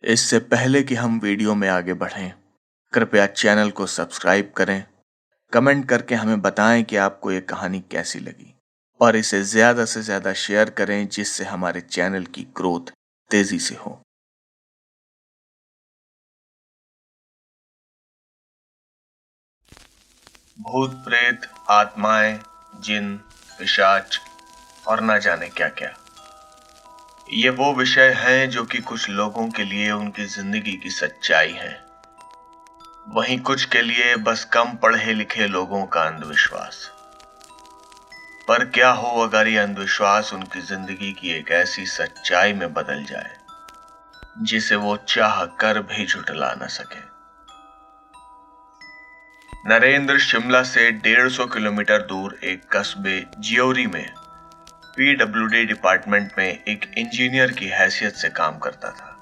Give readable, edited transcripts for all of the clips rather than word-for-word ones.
इससे पहले कि हम वीडियो में आगे बढ़ें, कृपया चैनल को सब्सक्राइब करें, कमेंट करके हमें बताएं कि आपको ये कहानी कैसी लगी और इसे ज़्यादा से ज़्यादा शेयर करें जिससे हमारे चैनल की ग्रोथ तेज़ी से हो। भूत प्रेत, आत्माएं, जिन, पिशाच और न जाने क्या क्या, ये वो विषय हैं जो कि कुछ लोगों के लिए उनकी जिंदगी की सच्चाई है, वहीं कुछ के लिए बस कम पढ़े लिखे लोगों का अंधविश्वास। पर क्या हो अगर ये अंधविश्वास उनकी जिंदगी की एक ऐसी सच्चाई में बदल जाए जिसे वो चाह कर भी झुठला न सके। नरेंद्र शिमला से 150 किलोमीटर दूर एक कस्बे जियोरी में पीडब्ल्यूडी डिपार्टमेंट में एक इंजीनियर की हैसियत से काम करता था।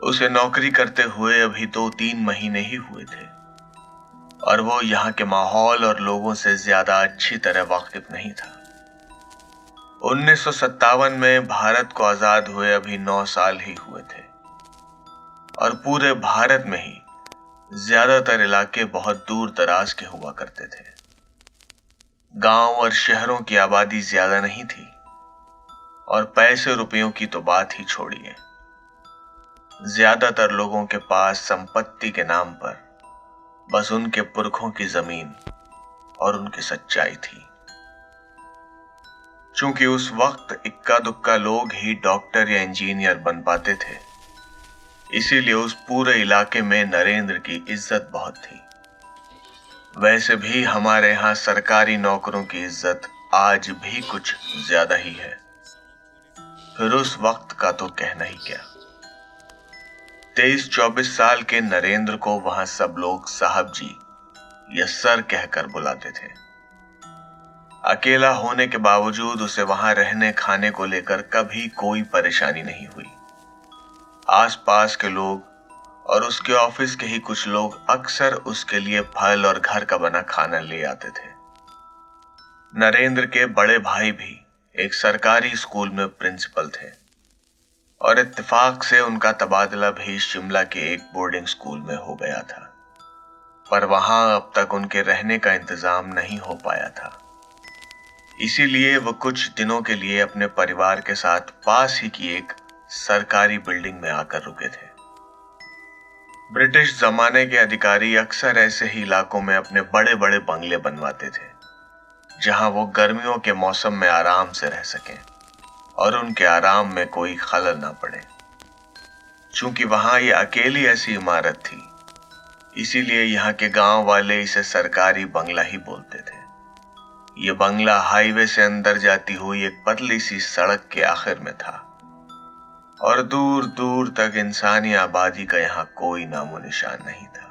उसे नौकरी करते हुए अभी 2-3 महीने ही हुए थे और वो यहाँ के माहौल और लोगों से ज्यादा अच्छी तरह वाकिफ नहीं था। 1957 में भारत को आजाद हुए अभी 9 साल ही हुए थे और पूरे भारत में ही ज्यादातर इलाके बहुत दूर दराज के हुआ करते थे। गांव और शहरों की आबादी ज्यादा नहीं थी और पैसे रुपयों की तो बात ही छोड़िए। ज्यादातर लोगों के पास संपत्ति के नाम पर बस उनके पुरखों की जमीन और उनकी सच्चाई थी। चूंकि उस वक्त इक्का दुक्का लोग ही डॉक्टर या इंजीनियर बन पाते थे, इसीलिए उस पूरे इलाके में नरेंद्र की इज्जत बहुत थी। वैसे भी हमारे यहाँ सरकारी नौकरों की इज्जत आज भी कुछ ज्यादा ही है, फिर उस वक्त का तो कहना ही क्या। 23-24 साल के नरेंद्र को वहां सब लोग साहब जी या सर कहकर बुलाते थे। अकेला होने के बावजूद उसे वहां रहने खाने को लेकर कभी कोई परेशानी नहीं हुई। आसपास के लोग और उसके ऑफिस के ही कुछ लोग अक्सर उसके लिए फल और घर का बना खाना ले आते थे। नरेंद्र के बड़े भाई भी एक सरकारी स्कूल में प्रिंसिपल थे और इत्तेफाक से उनका तबादला भी शिमला के एक बोर्डिंग स्कूल में हो गया था, पर वहां अब तक उनके रहने का इंतजाम नहीं हो पाया था। इसीलिए वो कुछ दिनों के लिए अपने परिवार के साथ पास ही की एक सरकारी बिल्डिंग में आकर रुके थे। ब्रिटिश जमाने के अधिकारी अक्सर ऐसे ही इलाकों में अपने बड़े बड़े बंगले बनवाते थे जहां वो गर्मियों के मौसम में आराम से रह सकें और उनके आराम में कोई खलल ना पड़े। चूंकि वहां ये अकेली ऐसी इमारत थी, इसीलिए यहाँ के गांव वाले इसे सरकारी बंगला ही बोलते थे। ये बंगला हाईवे से अंदर जाती हुई एक पतली सी सड़क के आखिर में था और दूर दूर तक इंसानी आबादी का यहाँ कोई नामो निशान नहीं था।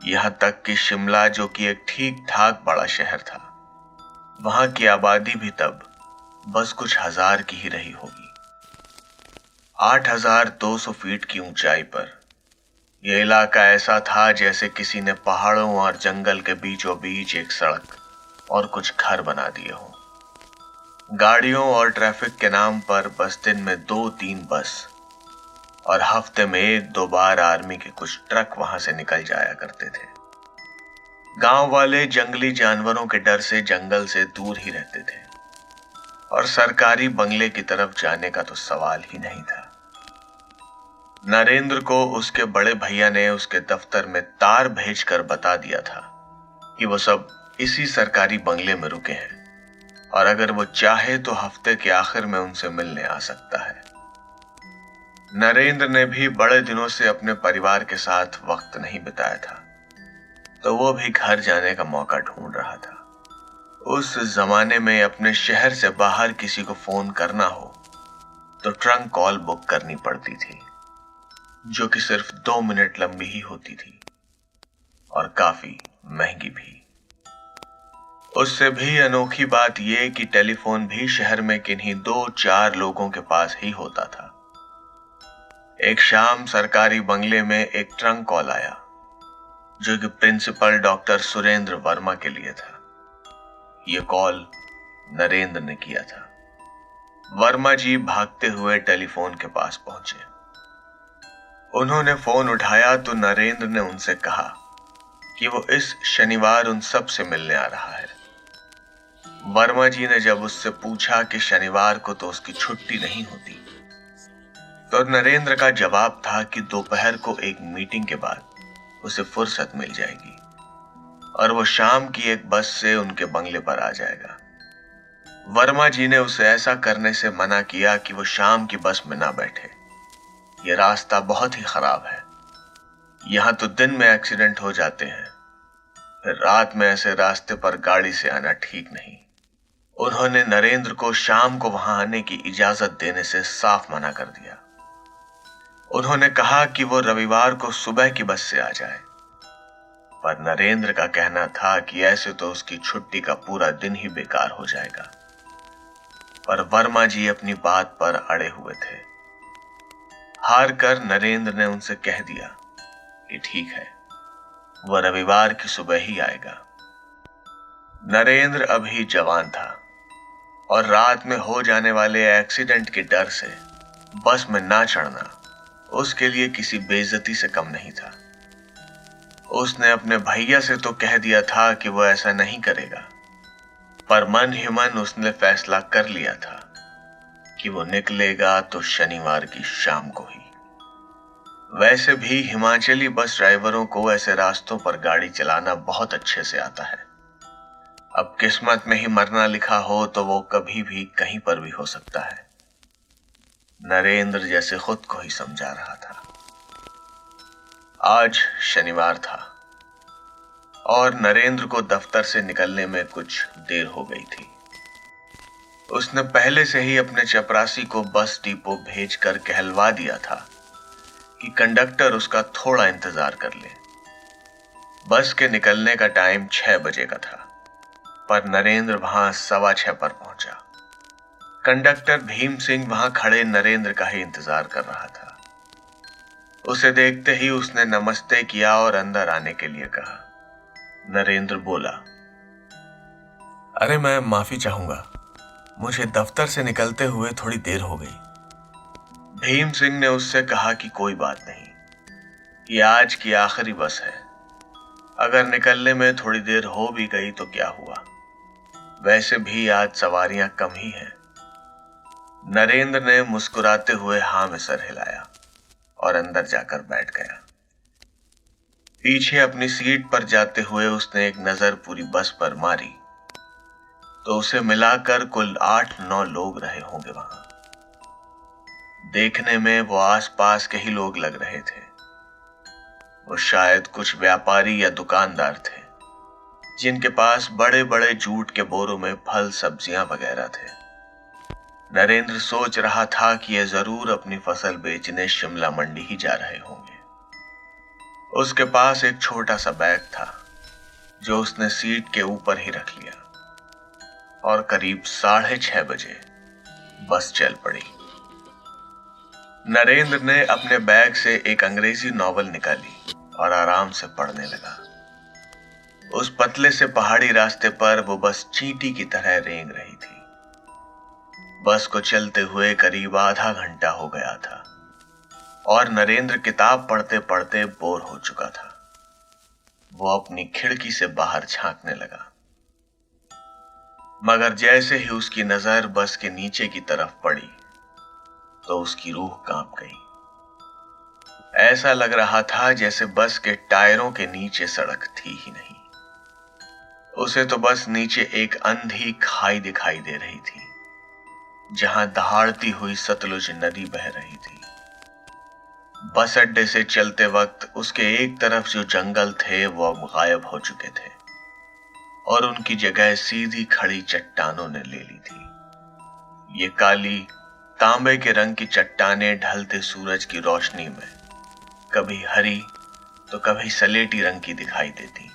यहाँ तक कि शिमला, जो कि एक ठीक ठाक बड़ा शहर था, वहां की आबादी भी तब बस कुछ हजार की ही रही होगी। 8,200 फीट की ऊंचाई पर यह इलाका ऐसा था जैसे किसी ने पहाड़ों और जंगल के बीचों बीच एक सड़क और कुछ घर बना दिए हों। गाड़ियों और ट्रैफिक के नाम पर बस दिन में 2-3 बस और हफ्ते में 1-2 बार आर्मी के कुछ ट्रक वहां से निकल जाया करते थे। गांव वाले जंगली जानवरों के डर से जंगल से दूर ही रहते थे और सरकारी बंगले की तरफ जाने का तो सवाल ही नहीं था। नरेंद्र को उसके बड़े भैया ने उसके दफ्तर में तार भेजकर बता दिया था कि वो सब इसी सरकारी बंगले में रुके हैं और अगर वो चाहे तो हफ्ते के आखिर में उनसे मिलने आ सकता है। नरेंद्र ने भी बड़े दिनों से अपने परिवार के साथ वक्त नहीं बिताया था, तो वो भी घर जाने का मौका ढूंढ रहा था। उस जमाने में अपने शहर से बाहर किसी को फोन करना हो तो ट्रंक कॉल बुक करनी पड़ती थी, जो कि सिर्फ 2 मिनट लंबी ही होती थी और काफी महंगी भी। उससे भी अनोखी बात यह कि टेलीफोन भी शहर में किन्हीं 2-4 लोगों के पास ही होता था। एक शाम सरकारी बंगले में एक ट्रंक कॉल आया जो कि प्रिंसिपल डॉक्टर सुरेंद्र वर्मा के लिए था। यह कॉल नरेंद्र ने किया था। वर्मा जी भागते हुए टेलीफोन के पास पहुंचे उन्होंने फोन उठाया तो नरेंद्र ने उनसे कहा कि वो इस शनिवार उन सब से मिलने आ रहा है। वर्मा जी ने जब उससे पूछा कि शनिवार को तो उसकी छुट्टी नहीं होती, तो नरेंद्र का जवाब था कि दोपहर को एक मीटिंग के बाद उसे फुर्सत मिल जाएगी और वो शाम की एक बस से उनके बंगले पर आ जाएगा। वर्मा जी ने उसे ऐसा करने से मना किया कि वो शाम की बस में ना बैठे। ये रास्ता बहुत ही खराब है, यहाँ तो दिन में एक्सीडेंट हो जाते हैं, फिर रात में ऐसे रास्ते पर गाड़ी से आना ठीक नहीं। उन्होंने नरेंद्र को शाम को वहां आने की इजाजत देने से साफ मना कर दिया। उन्होंने कहा कि वो रविवार को सुबह की बस से आ जाए, पर नरेंद्र का कहना था कि ऐसे तो उसकी छुट्टी का पूरा दिन ही बेकार हो जाएगा। पर वर्मा जी अपनी बात पर अड़े हुए थे। हार कर नरेंद्र ने उनसे कह दिया कि ठीक है, वह रविवार की सुबह ही आएगा। नरेंद्र अभी जवान था और रात में हो जाने वाले एक्सीडेंट के डर से बस में ना चढ़ना उसके लिए किसी बेइज्जती से कम नहीं था। उसने अपने भैया से तो कह दिया था कि वो ऐसा नहीं करेगा, पर मन ही मन उसने फैसला कर लिया था कि वो निकलेगा तो शनिवार की शाम को ही। वैसे भी हिमाचली बस ड्राइवरों को ऐसे रास्तों पर गाड़ी चलाना बहुत अच्छे से आता है। अब किस्मत में ही मरना लिखा हो तो वो कभी भी कहीं पर भी हो सकता है। नरेंद्र जैसे खुद को ही समझा रहा था। आज शनिवार था और नरेंद्र को दफ्तर से निकलने में कुछ देर हो गई थी। उसने पहले से ही अपने चपरासी को बस डिपो भेजकर कहलवा दिया था कि कंडक्टर उसका थोड़ा इंतजार कर ले। बस के निकलने का टाइम 6 बजे का था, पर नरेंद्र वहां 6:15 पर पहुंचा। कंडक्टर भीम सिंह वहां खड़े नरेंद्र का ही इंतजार कर रहा था। उसे देखते ही उसने नमस्ते किया और अंदर आने के लिए कहा। नरेंद्र बोला, अरे मैं माफी चाहूंगा, मुझे दफ्तर से निकलते हुए थोड़ी देर हो गई। भीम सिंह ने उससे कहा कि कोई बात नहीं, ये आज की आखिरी बस है, अगर निकलने में थोड़ी देर हो भी गई तो क्या हुआ, वैसे भी आज सवारियां कम ही हैं। नरेंद्र ने मुस्कुराते हुए हाँ में सर हिलाया और अंदर जाकर बैठ गया। पीछे अपनी सीट पर जाते हुए उसने एक नजर पूरी बस पर मारी तो उसे मिलाकर कुल 8-9 लोग रहे होंगे वहां। देखने में वो आसपास के ही लोग लग रहे थे। वो शायद कुछ व्यापारी या दुकानदार थे जिनके पास बड़े बड़े जूट के बोरों में फल सब्जियां वगैरह थे। नरेंद्र सोच रहा था कि ये जरूर अपनी फसल बेचने शिमला मंडी ही जा रहे होंगे। उसके पास एक छोटा सा बैग था जो उसने सीट के ऊपर ही रख लिया और करीब 6:30 बजे बस चल पड़ी। नरेंद्र ने अपने बैग से एक अंग्रेजी नॉवल निकाली और आराम से पढ़ने लगा। उस पतले से पहाड़ी रास्ते पर वो बस चींटी की तरह रेंग रही थी। बस को चलते हुए करीब आधा घंटा हो गया था और नरेंद्र किताब पढ़ते पढ़ते बोर हो चुका था। वो अपनी खिड़की से बाहर झांकने लगा, मगर जैसे ही उसकी नजर बस के नीचे की तरफ पड़ी तो उसकी रूह कांप गई। ऐसा लग रहा था जैसे बस के टायरों के नीचे सड़क थी ही नहीं। उसे तो बस नीचे एक अंधी खाई दिखाई दे रही थी जहां दहाड़ती हुई सतलुज नदी बह रही थी। बस अड्डे से चलते वक्त उसके एक तरफ जो जंगल थे वो अब गायब हो चुके थे और उनकी जगह सीधी खड़ी चट्टानों ने ले ली थी। ये काली तांबे के रंग की चट्टानें ढलते सूरज की रोशनी में कभी हरी तो कभी सलेटी रंग की दिखाई देती।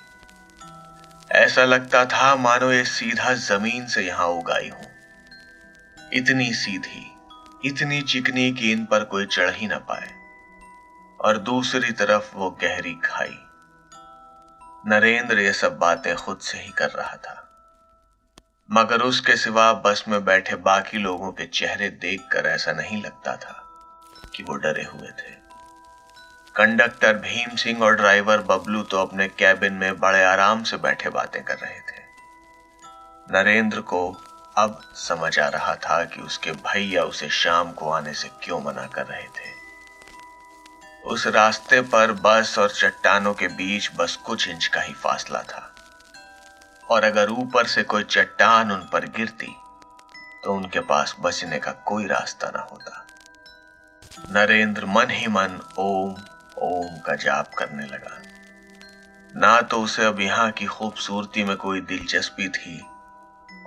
ऐसा लगता था मानो ये सीधा जमीन से यहां उगाई हो, इतनी सीधी, इतनी चिकनी कि इन पर कोई चढ़ ही ना पाए। और दूसरी तरफ वो गहरी खाई। नरेंद्र ये सब बातें खुद से ही कर रहा था, मगर उसके सिवा बस में बैठे बाकी लोगों के चेहरे देखकर ऐसा नहीं लगता था कि वो डरे हुए थे। कंडक्टर भीम सिंह और ड्राइवर बबलू तो अपने कैबिन में बड़े आराम से बैठे बातें कर रहे थे। नरेंद्र को अब समझ आ रहा था कि उसके भैया उसे शाम को आने से क्यों मना कर रहे थे। उस रास्ते पर बस और चट्टानों के बीच बस कुछ इंच का ही फासला था, और अगर ऊपर से कोई चट्टान उन पर गिरती तो उनके पास बचने का कोई रास्ता ना होता। नरेंद्र मन ही मन ओम ओम का जाप करने लगा। ना तो उसे अब यहाँ की खूबसूरती में कोई दिलचस्पी थी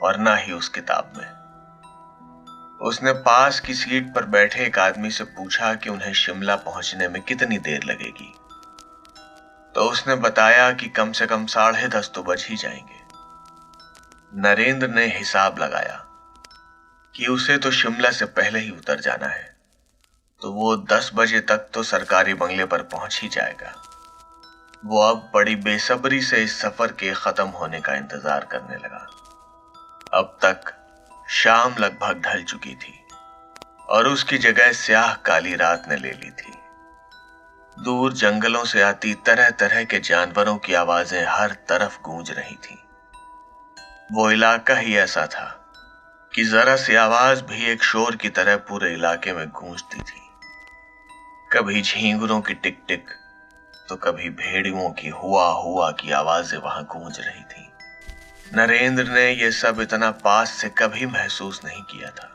और ना ही उस किताब में। उसने पास की सीट पर बैठे एक आदमी से पूछा कि उन्हें शिमला पहुंचने में कितनी देर लगेगी, तो उसने बताया कि कम से कम 10:30 तो बज ही जाएंगे। नरेंद्र ने हिसाब लगाया कि उसे तो शिमला से पहले ही उतर जाना है, तो वो 10 बजे तक तो सरकारी बंगले पर पहुंच ही जाएगा। वो अब बड़ी बेसब्री से इस सफर के खत्म होने का इंतजार करने लगा। अब तक शाम लगभग ढल चुकी थी और उसकी जगह स्याह काली रात ने ले ली थी। दूर जंगलों से आती तरह तरह के जानवरों की आवाजें हर तरफ गूंज रही थी। वो इलाका ही ऐसा था कि जरा सी आवाज भी एक शोर की तरह पूरे इलाके में गूंजती थी। कभी झींगुरों की टिक टिक तो कभी भेड़ियों की हुआ हुआ की आवाजें वहां गूंज रही थी। नरेंद्र ने यह सब इतना पास से कभी महसूस नहीं किया था,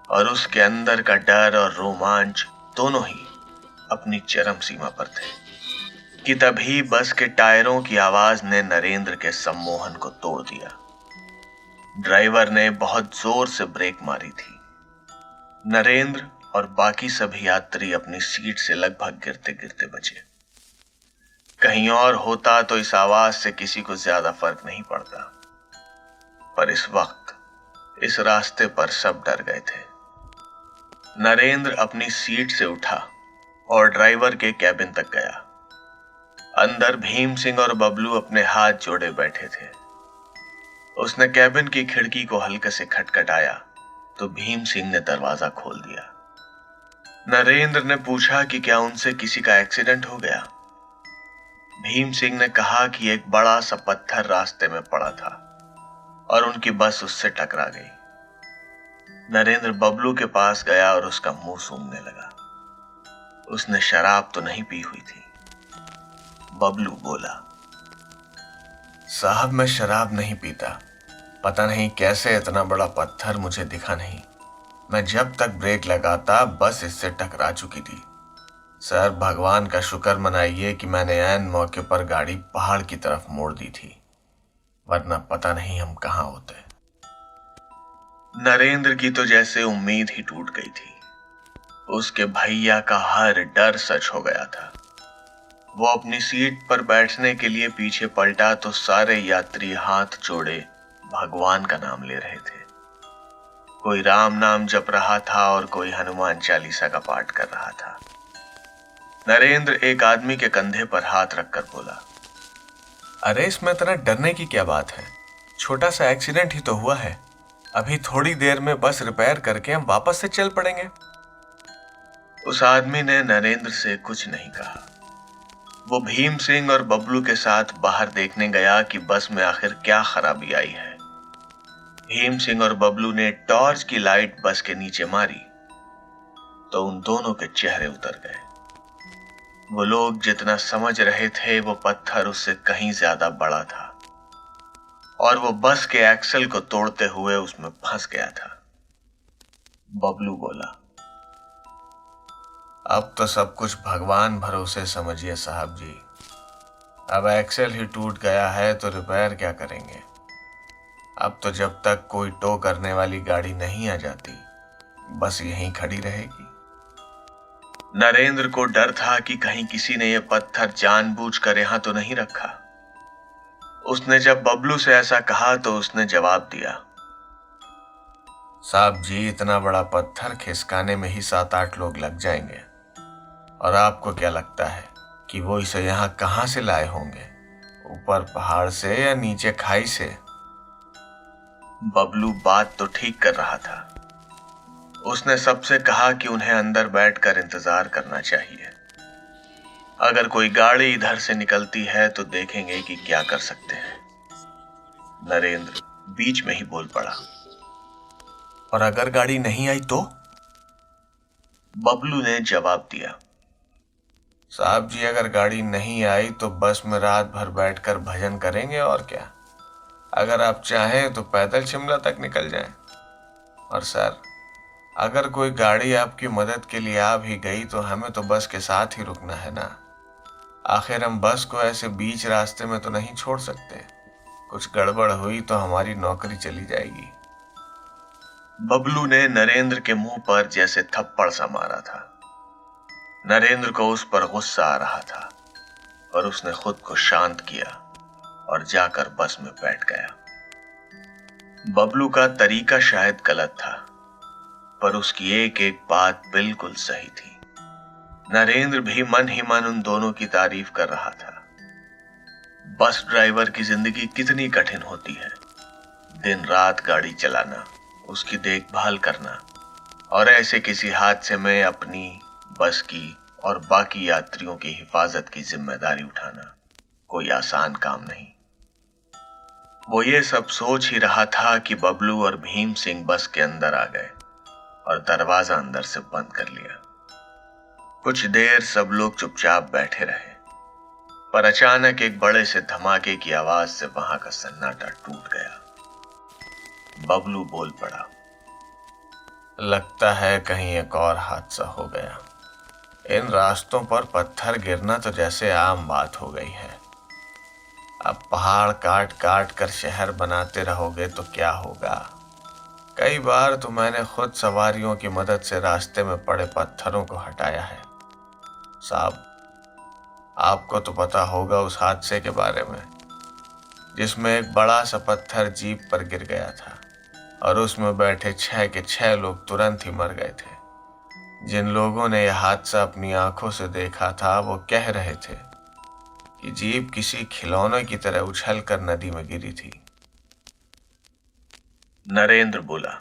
और उसके अंदर का डर और रोमांच दोनों ही अपनी चरम सीमा पर थे कि तभी बस के टायरों की आवाज ने नरेंद्र के सम्मोहन को तोड़ दिया। ड्राइवर ने बहुत जोर से ब्रेक मारी थी। नरेंद्र और बाकी सभी यात्री अपनी सीट से लगभग गिरते गिरते बचे। कहीं और होता तो इस आवाज से किसी को ज्यादा फर्क नहीं पड़ता, पर इस वक्त इस रास्ते पर सब डर गए थे। नरेंद्र अपनी सीट से उठा और ड्राइवर के कैबिन तक गया। अंदर भीम सिंह और बबलू अपने हाथ जोड़े बैठे थे। उसने कैबिन की खिड़की को हल्के से खटखटाया तो भीम सिंह ने दरवाजा खोल दिया। नरेंद्र ने पूछा कि क्या उनसे किसी का एक्सीडेंट हो गया। भीम सिंह ने कहा कि एक बड़ा सा पत्थर रास्ते में पड़ा था और उनकी बस उससे टकरा गई। नरेंद्र बबलू के पास गया और उसका मुंह सूंघने लगा। उसने शराब तो नहीं पी हुई थी। बबलू बोला, साहब मैं शराब नहीं पीता, पता नहीं कैसे इतना बड़ा पत्थर मुझे दिखा नहीं। मैं जब तक ब्रेक लगाता बस इससे टकरा चुकी थी। सर भगवान का शुक्र मनाइए कि मैंने ऐन मौके पर गाड़ी पहाड़ की तरफ मोड़ दी थी, वरना पता नहीं हम कहां होते। नरेंद्र की तो जैसे उम्मीद ही टूट गई थी। उसके भैया का हर डर सच हो गया था। वो अपनी सीट पर बैठने के लिए पीछे पलटा तो सारे यात्री हाथ जोड़े भगवान का नाम ले रहे थे। कोई राम नाम जप रहा था और कोई हनुमान चालीसा का पाठ कर रहा था। नरेंद्र एक आदमी के कंधे पर हाथ रखकर बोला, अरे इसमें इतना डरने की क्या बात है, छोटा सा एक्सीडेंट ही तो हुआ है। अभी थोड़ी देर में बस रिपेयर करके हम वापस से चल पड़ेंगे। उस आदमी ने नरेंद्र से कुछ नहीं कहा। वो भीम सिंह और बबलू के साथ बाहर देखने गया कि बस में आखिर क्या खराबी आई है। भीम सिंह और बबलू ने टॉर्च की लाइट बस के नीचे मारी तो उन दोनों के चेहरे उतर गए। वो लोग जितना समझ रहे थे वो पत्थर उससे कहीं ज्यादा बड़ा था और वो बस के एक्सल को तोड़ते हुए उसमें फंस गया था। बबलू बोला, अब तो सब कुछ भगवान भरोसे समझिए साहब जी। अब एक्सेल ही टूट गया है तो रिपेयर क्या करेंगे। अब तो जब तक कोई टो करने वाली गाड़ी नहीं आ जाती बस यहीं खड़ी रहेगी। नरेंद्र को डर था कि कहीं किसी ने यह पत्थर जानबूझकर यहां तो नहीं रखा। उसने जब बबलू से ऐसा कहा तो उसने जवाब दिया, साहब जी इतना बड़ा पत्थर खिसकाने में ही 7-8 लोग लग जाएंगे, और आपको क्या लगता है कि वो इसे यहाँ कहाँ से लाए होंगे, ऊपर पहाड़ से या नीचे खाई से। बबलू बात तो ठीक कर रहा था। उसने सबसे कहा कि उन्हें अंदर बैठकर इंतजार करना चाहिए। अगर कोई गाड़ी इधर से निकलती है तो देखेंगे कि क्या कर सकते हैं। नरेंद्र बीच में ही बोल पड़ा। और अगर गाड़ी नहीं आई तो? बबलू ने जवाब दिया। साहब जी, अगर गाड़ी नहीं आई तो बस में रात भर बैठकर भजन करेंगे और क्या। अगर आप चाहें तो पैदल शिमला तक निकल जाएं। और सर, अगर कोई गाड़ी आपकी मदद के लिए आ भी गई तो हमें तो बस के साथ ही रुकना है ना। आखिर हम बस को ऐसे बीच रास्ते में तो नहीं छोड़ सकते। कुछ गड़बड़ हुई तो हमारी नौकरी चली जाएगी। बबलू ने नरेंद्र के मुंह पर जैसे थप्पड़ सा मारा था। नरेंद्र को उस पर गुस्सा आ रहा था, पर उसने खुद को शांत किया और जाकर बस में बैठ गया। बबलू का तरीका शायद गलत था, पर उसकी एक एक बात बिल्कुल सही थी। नरेंद्र भी मन ही मन उन दोनों की तारीफ कर रहा था। बस ड्राइवर की जिंदगी कितनी कठिन होती है। दिन रात गाड़ी चलाना, उसकी देखभाल करना और ऐसे किसी हादसे में अपनी, बस की और बाकी यात्रियों की हिफाजत की जिम्मेदारी उठाना कोई आसान काम नहीं। वो ये सब सोच ही रहा था कि बबलू और भीम सिंह बस के अंदर आ गए और दरवाजा अंदर से बंद कर लिया। कुछ देर सब लोग चुपचाप बैठे रहे, पर अचानक एक बड़े से धमाके की आवाज से वहां का सन्नाटा टूट गया। बबलू बोल पड़ा। लगता है कहीं एक और हादसा हो गया। इन रास्तों पर पत्थर गिरना तो जैसे आम बात हो गई है। अब पहाड़ काट काट कर शहर बनाते रहोगे तो क्या होगा। कई बार तो मैंने खुद सवारियों की मदद से रास्ते में पड़े पत्थरों को हटाया है। साहब, आपको तो पता होगा उस हादसे के बारे में, जिसमें एक बड़ा सा पत्थर जीप पर गिर गया था और उसमें बैठे 6 के 6 लोग तुरंत ही मर गए थे। जिन लोगों ने यह हादसा अपनी आंखों से देखा था वो कह रहे थे कि जीप किसी खिलौने की तरह उछलकर नदी में गिरी थी। नरेंद्र बोला।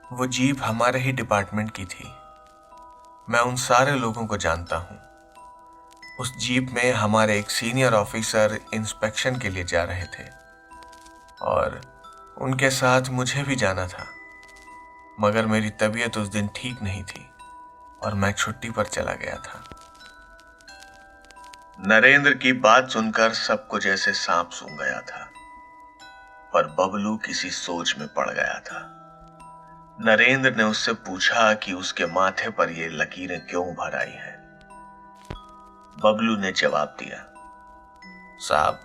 वो जीप हमारे ही डिपार्टमेंट की थी। मैं उन सारे लोगों को जानता हूं। उस जीप में हमारे एक सीनियर ऑफिसर इंस्पेक्शन के लिए जा रहे थे और उनके साथ मुझे भी जाना था, मगर मेरी तबीयत उस दिन ठीक नहीं थी और मैं छुट्टी पर चला गया था। नरेंद्र की बात सुनकर सबको जैसे सांप सूंघ गया था, पर बबलू किसी सोच में पड़ गया था। नरेंद्र ने उससे पूछा कि उसके माथे पर ये लकीरें क्यों भर आई हैं। बबलू ने जवाब दिया। साहब,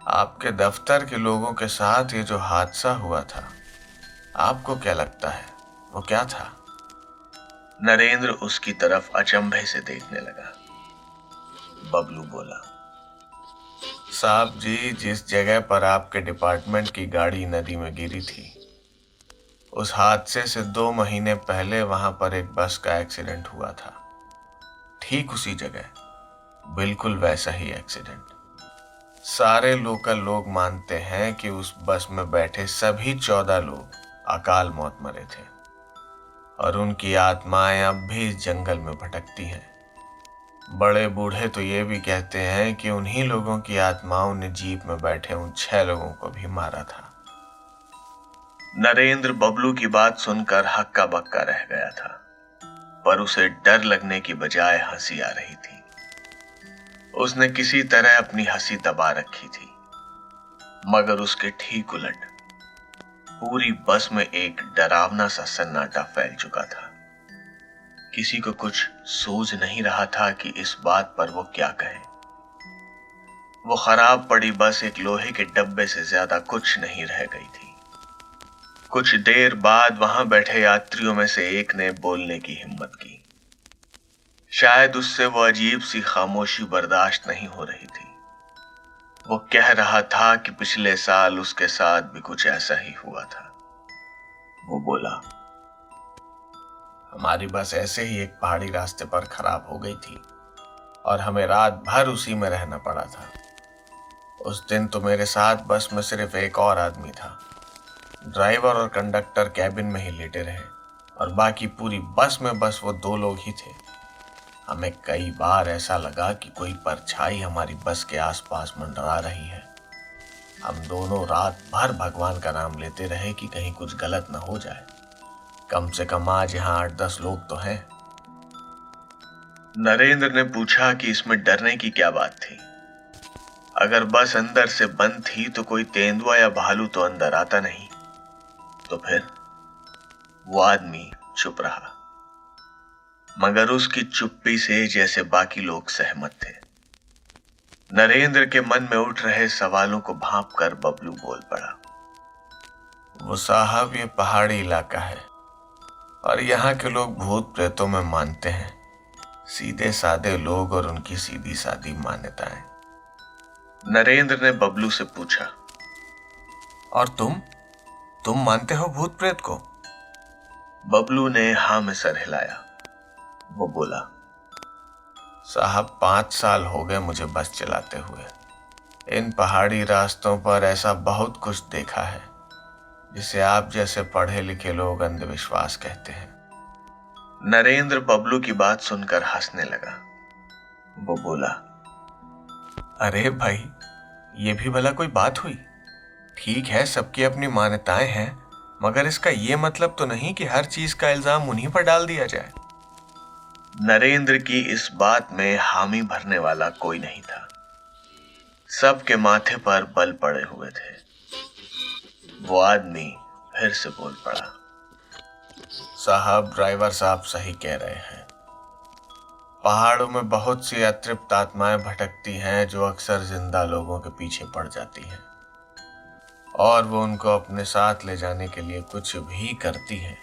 आपके दफ्तर के लोगों के साथ ये जो हादसा हुआ था, आपको क्या लगता है वो क्या था? नरेंद्र उसकी तरफ अचंभे से देखने लगा। बबलू बोला। साहब जी, जिस जगह पर आपके डिपार्टमेंट की गाड़ी नदी में गिरी थी, उस हादसे से 2 महीने पहले वहां पर एक बस का एक्सीडेंट हुआ था। ठीक उसी जगह, बिल्कुल वैसा ही एक्सीडेंट। सारे लोकल लोग मानते हैं कि उस बस में बैठे सभी 14 लोग अकाल मौत मरे थे और उनकी आत्माएं अब भी इस जंगल में भटकती हैं। बड़े बूढ़े तो ये भी कहते हैं कि उन्हीं लोगों की आत्माओं ने जीप में बैठे उन 6 लोगों को भी मारा था। नरेंद्र बबलू की बात सुनकर हक्का बक्का रह गया था, पर उसे डर लगने की बजाय हंसी आ रही थी। उसने किसी तरह अपनी हंसी दबा रखी थी, मगर उसके ठीक उलट पूरी बस में एक डरावना सा सन्नाटा फैल चुका था। किसी को कुछ सूझ नहीं रहा था कि इस बात पर वो क्या कहे। वो खराब पड़ी बस एक लोहे के डब्बे से ज्यादा कुछ नहीं रह गई थी। कुछ देर बाद वहां बैठे यात्रियों में से एक ने बोलने की हिम्मत की। शायद उससे वो अजीब सी खामोशी बर्दाश्त नहीं हो रही थी। वो कह रहा था कि पिछले साल उसके साथ भी कुछ ऐसा ही हुआ था। वो बोला। हमारी बस ऐसे ही एक पहाड़ी रास्ते पर खराब हो गई थी और हमें रात भर उसी में रहना पड़ा था। उस दिन तो मेरे साथ बस में सिर्फ एक और आदमी था। ड्राइवर और कंडक्टर कैबिन में ही लेटे रहे और बाकी पूरी बस में बस वो 2 लोग ही थे। हमें कई बार ऐसा लगा कि कोई परछाई हमारी बस के आसपास मंडरा रही है। हम दोनों रात भर भगवान का नाम लेते रहे कि कहीं कुछ गलत न हो जाए। कम से कम आज यहाँ 8-10 लोग तो हैं। नरेंद्र ने पूछा कि इसमें डरने की क्या बात थी। अगर बस अंदर से बंद थी तो कोई तेंदुआ या भालू तो अंदर आता नहीं। तो फिर वो आदमी चुप रहा, मगर उसकी चुप्पी से जैसे बाकी लोग सहमत थे। नरेंद्र के मन में उठ रहे सवालों को भांप कर बबलू बोल पड़ा। वो साहब, ये पहाड़ी इलाका है और यहाँ के लोग भूत प्रेतों में मानते हैं। सीधे साधे लोग और उनकी सीधी सादी मान्यताएं। नरेंद्र ने बबलू से पूछा, और तुम मानते हो भूत प्रेत को? बबलू ने हाँ में सर हिलाया। वो बोला, साहब 5 साल हो गए मुझे बस चलाते हुए। इन पहाड़ी रास्तों पर ऐसा बहुत कुछ देखा है जिसे आप जैसे पढ़े लिखे लोग अंधविश्वास कहते हैं। नरेंद्र बबलू की बात सुनकर हंसने लगा। वो बोला, अरे भाई, ये भी भला कोई बात हुई? ठीक है, सबकी अपनी मान्यताएं हैं, मगर इसका ये मतलब तो नहीं कि हर चीज का इल्जाम उन्हीं पर डाल दिया जाए। नरेंद्र की इस बात में हामी भरने वाला कोई नहीं था। सबके माथे पर बल पड़े हुए थे। वो आदमी फिर से बोल पड़ा, साहब, ड्राइवर साहब सही कह रहे हैं। पहाड़ों में बहुत सी अतृप्त आत्माएं भटकती हैं जो अक्सर जिंदा लोगों के पीछे पड़ जाती हैं और वो उनको अपने साथ ले जाने के लिए कुछ भी करती हैं।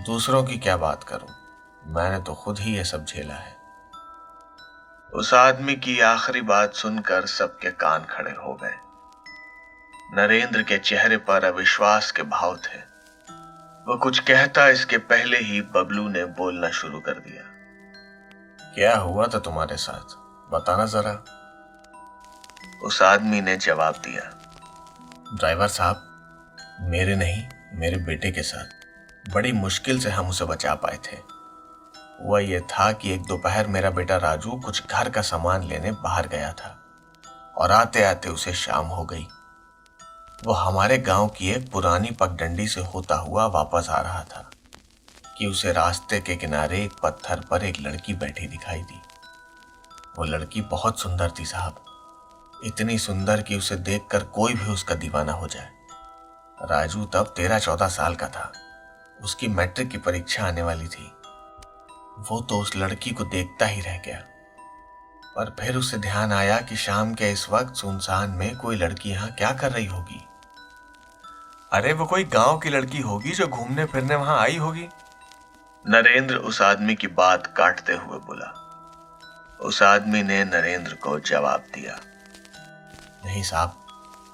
दूसरों की क्या बात करूं, मैंने तो खुद ही ये सब झेला है। उस आदमी की आखिरी बात सुनकर सबके कान खड़े हो गए। नरेंद्र के चेहरे पर अविश्वास के भाव थे। वो कुछ कहता इसके पहले ही बबलू ने बोलना शुरू कर दिया। क्या हुआ था तुम्हारे साथ, बताना जरा। उस आदमी ने जवाब दिया, ड्राइवर साहब, मेरे नहीं, मेरे बेटे के साथ बड़ी मुश्किल से हम उसे बचा पाए थे। हुआ ये था कि एक दोपहर मेरा बेटा राजू कुछ घर का सामान लेने बाहर गया था और आते आते उसे शाम हो गई। वो हमारे गांव की एक पुरानी पगडंडी से होता हुआ वापस आ रहा था कि उसे रास्ते के किनारे एक पत्थर पर एक लड़की बैठी दिखाई दी। वो लड़की बहुत सुंदर थी साहब, इतनी सुंदर कि उसे देखकर कोई भी उसका दीवाना हो जाए। राजू तब 13-14 साल का था। उसकी मैट्रिक की परीक्षा आने वाली थी। वो तो उस लड़की को देखता ही रह गया, पर फिर उसे ध्यान आया कि शाम के इस वक्त सुनसान में कोई लड़की यहाँ क्या कर रही होगी। अरे वो कोई गांव की लड़की होगी जो घूमने फिरने वहां आई होगी। नरेंद्र उस आदमी की बात काटते हुए बोला। उस आदमी ने नरेंद्र को जवाब दिया, नहीं साहब,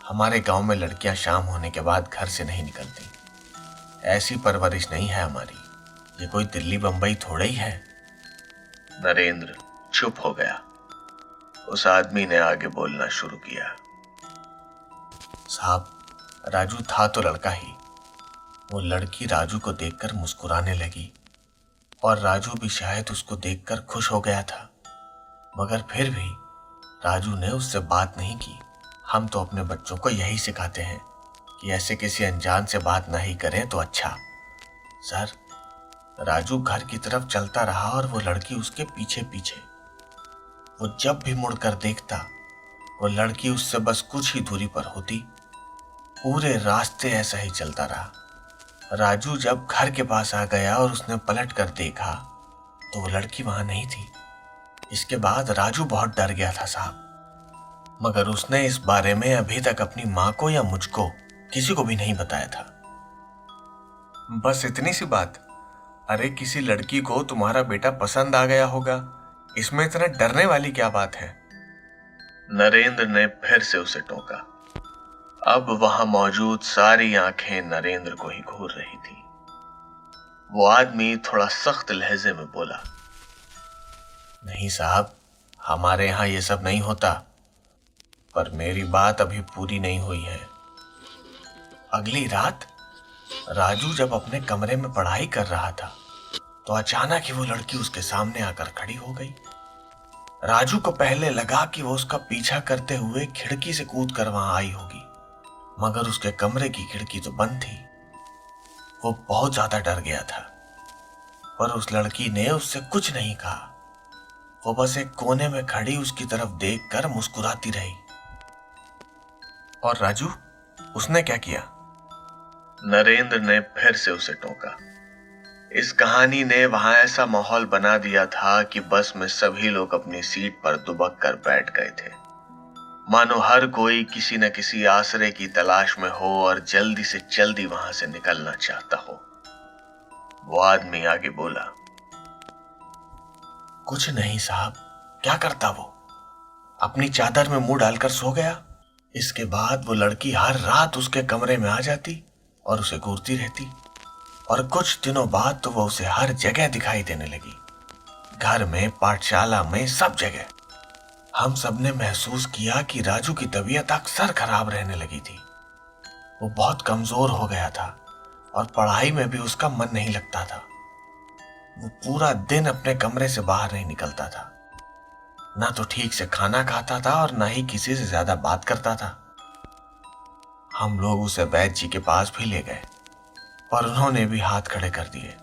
हमारे गांव में लड़कियां शाम होने के बाद घर से नहीं निकलती। ऐसी परवरिश नहीं है हमारी। ये कोई दिल्ली बंबई थोड़ा ही है। नरेंद्र चुप हो गया। उस आदमी ने आगे बोलना शुरू किया, साहब, राजू था तो लड़का ही। वो लड़की राजू को देखकर मुस्कुराने लगी और राजू भी शायद उसको देखकर खुश हो गया था, मगर फिर भी राजू ने उससे बात नहीं की। हम तो अपने बच्चों को यही सिखाते हैं कि ऐसे किसी अनजान से बात नहीं करें तो अच्छा। सर, राजू घर की तरफ चलता रहा और वो लड़की उसके पीछे पीछे। वो जब भी मुड़कर देखता, वो लड़की उससे बस कुछ ही दूरी पर होती। पूरे रास्ते ऐसा ही चलता रहा। राजू जब घर के पास आ गया और उसने पलट कर देखा तो वो लड़की वहां नहीं थी। इसके बाद राजू बहुत डर गया था साहब, मगर उसने इस बारे में अभी तक अपनी माँ को या मुझको किसी को भी नहीं बताया था। बस इतनी सी बात। अरे किसी लड़की को तुम्हारा बेटा पसंद आ गया होगा, इसमें इतना डरने वाली क्या बात है? नरेंद्र ने फिर से उसे टोका। अब वहां मौजूद सारी आंखें नरेंद्र को ही घूर रही थी। वो आदमी थोड़ा सख्त लहजे में बोला, नहीं साहब, हमारे यहां ये सब नहीं होता। पर मेरी बात अभी पूरी नहीं हुई है। अगली रात राजू जब अपने कमरे में पढ़ाई कर रहा था तो अचानक ही वो लड़की उसके सामने आकर खड़ी हो गई। राजू को पहले लगा कि वो उसका पीछा करते हुए खिड़की से कूद कर वहां आई होगी, मगर उसके कमरे की खिड़की तो बंद थी। वो बहुत ज्यादा डर गया था, पर उस लड़की ने उससे कुछ नहीं कहा। वो बस एक कोने में खड़ी उसकी तरफ देखकर मुस्कुराती रही। और राजू, उसने क्या किया? नरेंद्र ने फिर से उसे टोका। इस कहानी ने वहां ऐसा माहौल बना दिया था कि बस में सभी लोग अपनी सीट पर दुबक कर बैठ गए थे, मानो हर कोई किसी न किसी आसरे की तलाश में हो और जल्दी से जल्दी वहां से निकलना चाहता हो। वो आदमी आगे बोला, कुछ नहीं साहब, क्या करता वो? अपनी चादर में मुंह डालकर सो गया। इसके बाद वो लड़की हर रात उसके कमरे में आ जाती और उसे घूरती रहती, और कुछ दिनों बाद तो वो उसे हर जगह दिखाई देने लगी, घर में, पाठशाला में, सब जगह। हम सबने महसूस किया कि राजू की तबीयत अक्सर खराब रहने लगी थी। वो बहुत कमजोर हो गया था और पढ़ाई में भी उसका मन नहीं लगता था। वो पूरा दिन अपने कमरे से बाहर नहीं निकलता था, ना तो ठीक से खाना खाता था और ना ही किसी से ज्यादा बात करता था। हम लोग उसे वैद्य जी के पास भी ले गए, पर उन्होंने भी हाथ खड़े कर दिए।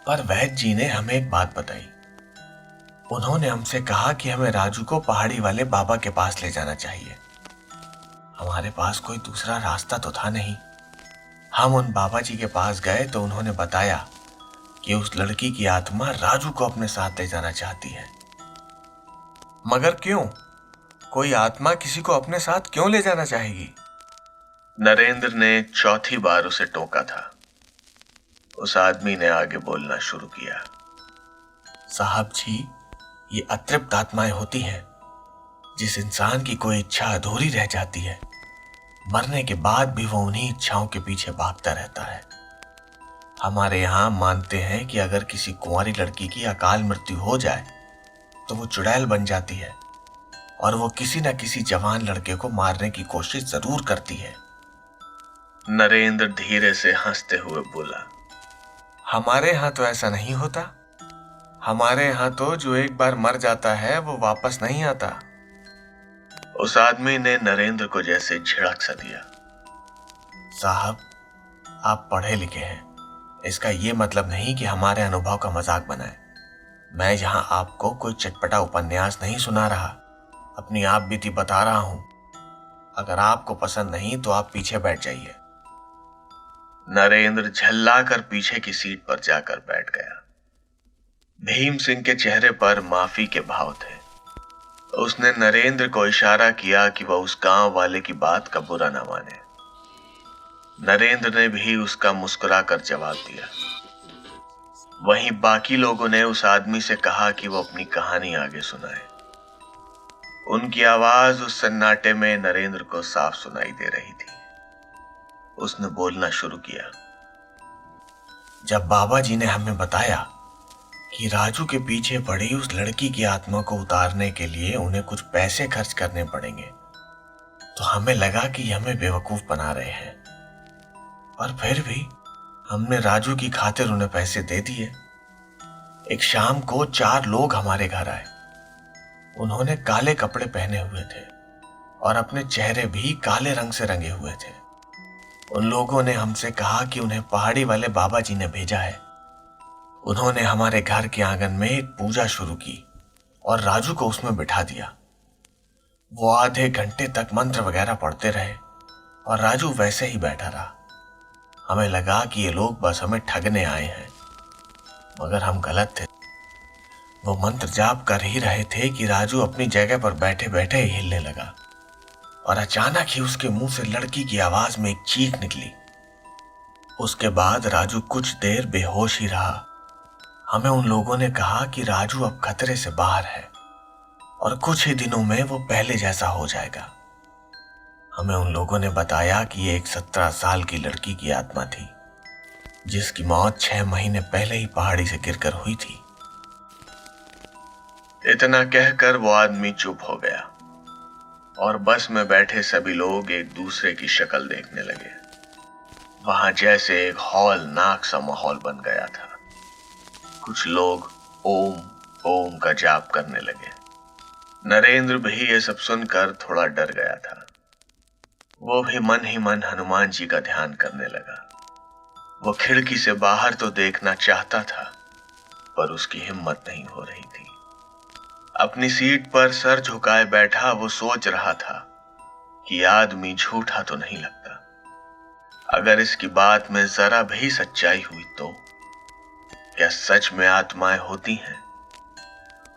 पर वैद्य जी ने हमें एक बात बताई। उन्होंने हमसे कहा कि हमें राजू को पहाड़ी वाले बाबा के पास ले जाना चाहिए। हमारे पास कोई दूसरा रास्ता तो था नहीं। हम उन बाबा जी के पास गए तो उन्होंने बताया कि उस लड़की की आत्मा राजू को अपने साथ ले जाना चाहती है। मगर क्यों? कोई आत्मा किसी को अपने साथ क्यों ले जाना चाहेगी? नरेंद्र ने चौथी बार उसे टोका था। उस आदमी ने आगे बोलना शुरू किया, साहब जी, ये अतृप्त आत्माएं होती हैं। जिस इंसान की कोई इच्छा अधूरी रह जाती है, मरने के बाद भी वो उन्हीं इच्छाओं के पीछे भागता रहता है। हमारे यहाँ मानते हैं कि अगर किसी कुंवारी लड़की की अकाल मृत्यु हो जाए तो वो चुड़ैल बन जाती है और वो किसी न किसी जवान लड़के को मारने की कोशिश जरूर करती है। नरेंद्र धीरे से हंसते हुए बोला, हमारे यहाँ तो ऐसा नहीं होता। हमारे यहाँ तो जो एक बार मर जाता है वो वापस नहीं आता। उस आदमी ने नरेंद्र को जैसे झिड़क सा दिया। साहब, आप पढ़े लिखे हैं, इसका ये मतलब नहीं कि हमारे अनुभव का मजाक बनाए। मैं यहाँ आपको कोई चटपटा उपन्यास नहीं सुना रहा, अपनी आप बीती बता रहा हूं। अगर आपको पसंद नहीं तो आप पीछे बैठ जाइए। नरेंद्र झल्लाकर पीछे की सीट पर जाकर बैठ गया। भीम सिंह के चेहरे पर माफी के भाव थे। उसने नरेंद्र को इशारा किया कि वह उस गांव वाले की बात का बुरा न माने। नरेंद्र ने भी उसका मुस्कुराकर जवाब दिया। वहीं बाकी लोगों ने उस आदमी से कहा कि वो अपनी कहानी आगे सुनाए। उनकी आवाज उस सन्नाटे में नरेंद्र को साफ सुनाई दे रही थी। उसने बोलना शुरू किया, जब बाबा जी ने हमें बताया कि राजू के पीछे पड़ी उस लड़की की आत्मा को उतारने के लिए उन्हें कुछ पैसे खर्च करने पड़ेंगे, तो हमें लगा कि हमें बेवकूफ बना रहे हैं। पर फिर भी हमने राजू की खातिर उन्हें पैसे दे दिए। एक शाम को 4 लोग हमारे घर आए। उन्होंने काले कपड़े पहने हुए थे और अपने चेहरे भी काले रंग से रंगे हुए थे। उन लोगों ने हमसे कहा कि उन्हें पहाड़ी वाले बाबा जी ने भेजा है। उन्होंने हमारे घर के आंगन में एक पूजा शुरू की और राजू को उसमें बिठा दिया। वो आधे घंटे तक मंत्र वगैरह पढ़ते रहे और राजू वैसे ही बैठा रहा। हमें लगा कि ये लोग बस हमें ठगने आए हैं, मगर हम गलत थे। वो मंत्र जाप कर ही रहे थे कि राजू अपनी जगह पर बैठे बैठे ही हिलने लगा और अचानक ही उसके मुंह से लड़की की आवाज में एक चीख निकली। उसके बाद राजू कुछ देर बेहोश ही रहा। हमें उन लोगों ने कहा कि राजू अब खतरे से बाहर है और कुछ ही दिनों में वो पहले जैसा हो जाएगा। हमें उन लोगों ने बताया कि ये एक 17 साल की लड़की की आत्मा थी, जिसकी मौत 6 महीने पहले ही पहाड़ी से गिरकर हुई थी। इतना कहकर वो आदमी चुप हो गया और बस में बैठे सभी लोग एक दूसरे की शक्ल देखने लगे। वहां जैसे एक हौलनाक सा माहौल बन गया था। कुछ लोग ओम ओम का जाप करने लगे। नरेंद्र भी ये सब सुनकर थोड़ा डर गया था। वो भी मन ही मन हनुमान जी का ध्यान करने लगा। वो खिड़की से बाहर तो देखना चाहता था, पर उसकी हिम्मत नहीं हो रही थी। अपनी सीट पर सर झुकाए बैठा वो सोच रहा था कि आदमी झूठा तो नहीं लगता। अगर इसकी बात में जरा भी सच्चाई हुई तो क्या सच में आत्माएं होती हैं?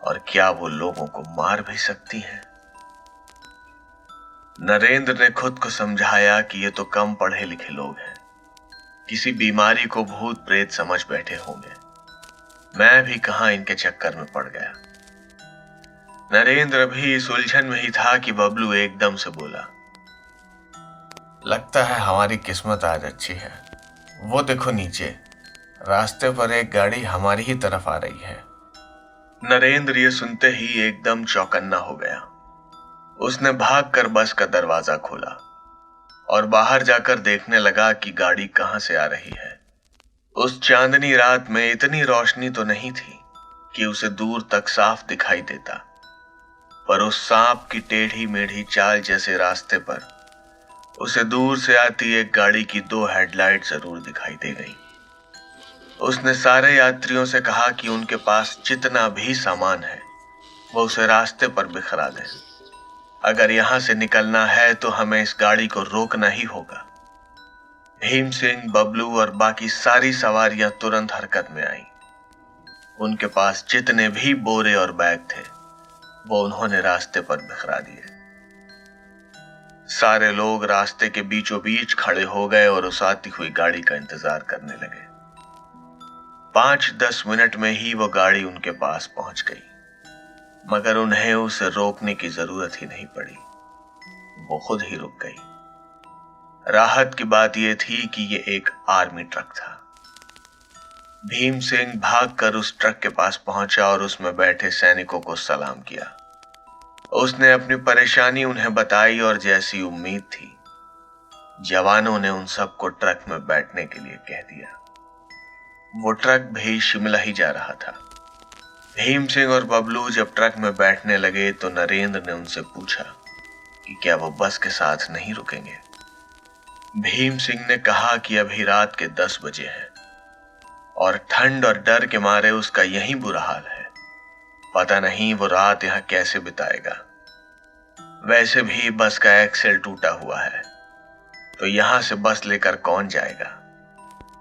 और क्या वो लोगों को मार भी सकती हैं? नरेंद्र ने खुद को समझाया कि ये तो कम पढ़े लिखे लोग हैं, किसी बीमारी को भूत प्रेत समझ बैठे होंगे। मैं भी कहां इनके चक्कर में पड़ गया। नरेंद्र भी इस उलझन में ही था कि बबलू एकदम से बोला, लगता है हमारी किस्मत आज अच्छी है। वो देखो नीचे, रास्ते पर एक गाड़ी हमारी ही तरफ आ रही है। नरेंद्र ये सुनते ही एकदम चौकन्ना हो गया। उसने भागकर बस का दरवाजा खोला और बाहर जाकर देखने लगा कि गाड़ी कहां से आ रही है। उस चांदनी रात में इतनी रोशनी तो नहीं थी कि उसे दूर तक साफ दिखाई देता, पर उस सांप की टेढ़ी मेढ़ी चाल जैसे रास्ते पर उसे दूर से आती एक गाड़ी की 2 हेडलाइट जरूर दिखाई दे गई। उसने सारे यात्रियों से कहा कि उनके पास जितना भी सामान है वो उसे रास्ते पर बिखरा दें। अगर यहां से निकलना है तो हमें इस गाड़ी को रोकना ही होगा। भीम सिंह, बबलू और बाकी सारी सवारियां तुरंत हरकत में आईं। उनके पास जितने भी बोरे और बैग थे वो उन्होंने रास्ते पर बिखरा दिए। सारे लोग रास्ते के बीचों बीच खड़े हो गए और उस आती हुई गाड़ी का इंतजार करने लगे। 5-10 मिनट में ही वो गाड़ी उनके पास पहुंच गई, मगर उन्हें उसे रोकने की जरूरत ही नहीं पड़ी। वो खुद ही रुक गई। राहत की बात यह थी कि ये एक आर्मी ट्रक था। भीम सिंह भागकर उस ट्रक के पास पहुंचा और उसमें बैठे सैनिकों को सलाम किया। उसने अपनी परेशानी उन्हें बताई और जैसी उम्मीद थी, जवानों ने उन सबको ट्रक में बैठने के लिए कह दिया। वो ट्रक भी शिमला ही जा रहा था। भीम सिंह और बबलू जब ट्रक में बैठने लगे तो नरेंद्र ने उनसे पूछा कि क्या वो बस के साथ नहीं रुकेंगे। भीम सिंह ने कहा कि अभी रात के 10 बजे हैं और ठंड और डर के मारे उसका यही बुरा हाल है। पता नहीं वो रात यहां कैसे बिताएगा। वैसे भी बस का एक्सेल टूटा हुआ है, तो यहां से बस लेकर कौन जाएगा।